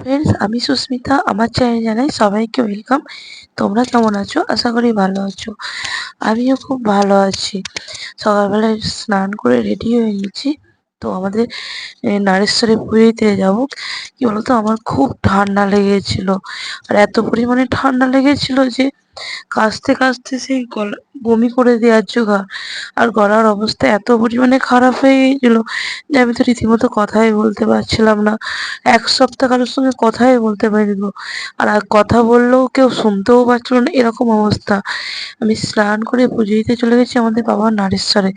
Friends, আমি সুস্মিতা। আমার চ্যানেলে জানাই সবাইকে ওয়েলকাম। তোমরা কেমন আছো? আশা করি ভালো আছো। আমিও খুব ভালো আছি। সকালবেলায় স্নান করে রেডি হয়ে গেছি। তো আমাদের নারেশ্বরে পুজো দিতে যাবো। কি বলতো, আমার খুব ঠান্ডা লেগেছিল। আর এত পরিমাণে ঠান্ডা লেগেছিল যে কাশতে কাশতে সেই গলা বমি করে দেওয়ার জোগাড়। আর গলার অবস্থা এত পরিমাণে খারাপ হয়ে গিয়েছিল যে আমি তো রীতিমতো কথাই বলতে পারছিলাম না। এক সপ্তাহ কারোর সঙ্গে কথাই বলতে পারিনি গো। আর কথা বললেও কেউ শুনতেও পাচ্ছিল না, এরকম অবস্থা। আমি স্নান করে পুজো দিতে চলে গেছি আমাদের বাবা নারেশ্বরে।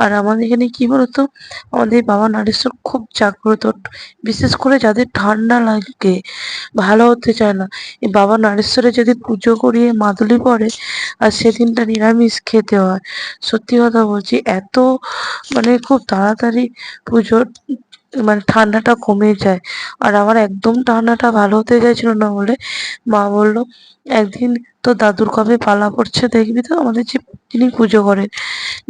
আর আমাদের এখানে কি বলতো, আমাদের বাবা নারেশ্বর খুব জাগ্রত। বিশেষ করে যাদের ঠান্ডা লাগে, ভালো হতে চায় না, এই বাবা নারেশ্বরে যদি পুজো করিয়ে মাদুলি পড়ে, আর সেদিনটা নিরামিষ খেতে হয়। সত্যি কথা বলছি, এত মানে খুব তাড়াতাড়ি পুজোর মানে ঠান্ডাটা কমে যায়। আর আমার একদম ঠান্ডাটা ভালো হতে চাইছিল না বলে মা বলল, একদিন তোর দাদুর কবে পালা পড়ছে দেখবি তো, আমাদের যে যিনি পুজো করেন,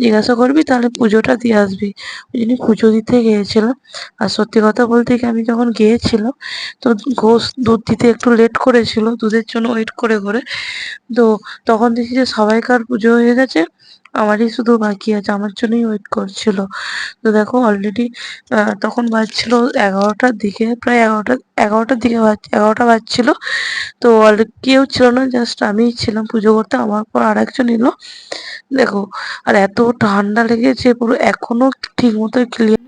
জিজ্ঞাসা করবি, তাহলে পুজোটা দিয়ে আসবি। ওই জন্য পুজো দিতে গিয়েছিলাম। আর সত্যি কথা বলতে কি, আমি যখন গিয়েছিলাম তো ঘোষ দুধ দিতে একটু লেট করেছিল, দুধের জন্য ওয়েট করে করে। তো তখন দেখি যে সবাইকার পুজো হয়ে গেছে, আমারই শুধু বাকি আছে, আমার জন্যই ওয়েট করছিল। তো দেখো অলরেডি তখন বাজছিল 11টার দিকে, প্রায় এগারোটার দিকে 11টা বাজছিল। তো কেউ ছিল না, জাস্ট আমিই ছিলাম পুজো করতে, আমার পর আরেকজন এলো। দেখো, আর এত ঠান্ডা লেগেছে পুরো, এখনো ঠিক মতো ক্লিয়ার,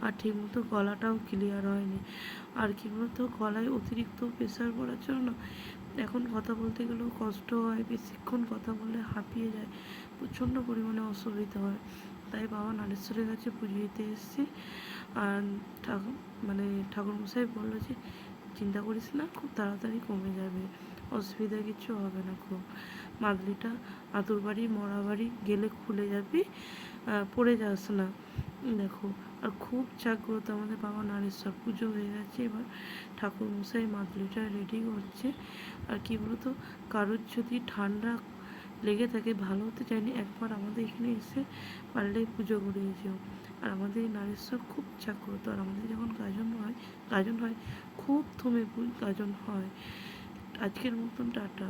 আর ঠিক মতো গলাটাও ক্লিয়ার হয়নি। আর কি বলতো, গলায় অতিরিক্ত প্রেশার পড়ার জন্য এখন কথা বলতে গেলেও কষ্ট হয়, বেশিক্ষণ কথা বললে হাঁপিয়ে যায়, প্রচণ্ড পরিমাণে অসুবিধা হয়। তাই বাবা নারেশ্বরের কাছে পুজো দিতে এসেছি। আর ঠাকুর মানে ঠাকুরমশাই বললো যে চিন্তা করিস না, খুব তাড়াতাড়ি কমে যাবে, অসুবিধা কিছু হবে না। খুব মাদলিটা আতুর বাড়ি মরা বাড়ি গেলে খুলে যাবি, পড়ে যাস না। দেখো, আর খুব জাগ্রত আমাদের বাবা নারেশ্বর। পুজো হয়ে গেছে, এবার ঠাকুরমশাই মাদলিটা রেডি করছে। আর কি বলতো, কারোর যদি ঠান্ডা লেগে থাকে, ভালো হতে চায়নি, একবার আমাদের এখানে এসে পারলে পুজো করে যেও। আর আমাদের এই নারেশ্বর খুব জাগ্রত। আর আমাদের যখন গাজন হয় খুব থমে গাজন হয়। আজকের মতন টাটা।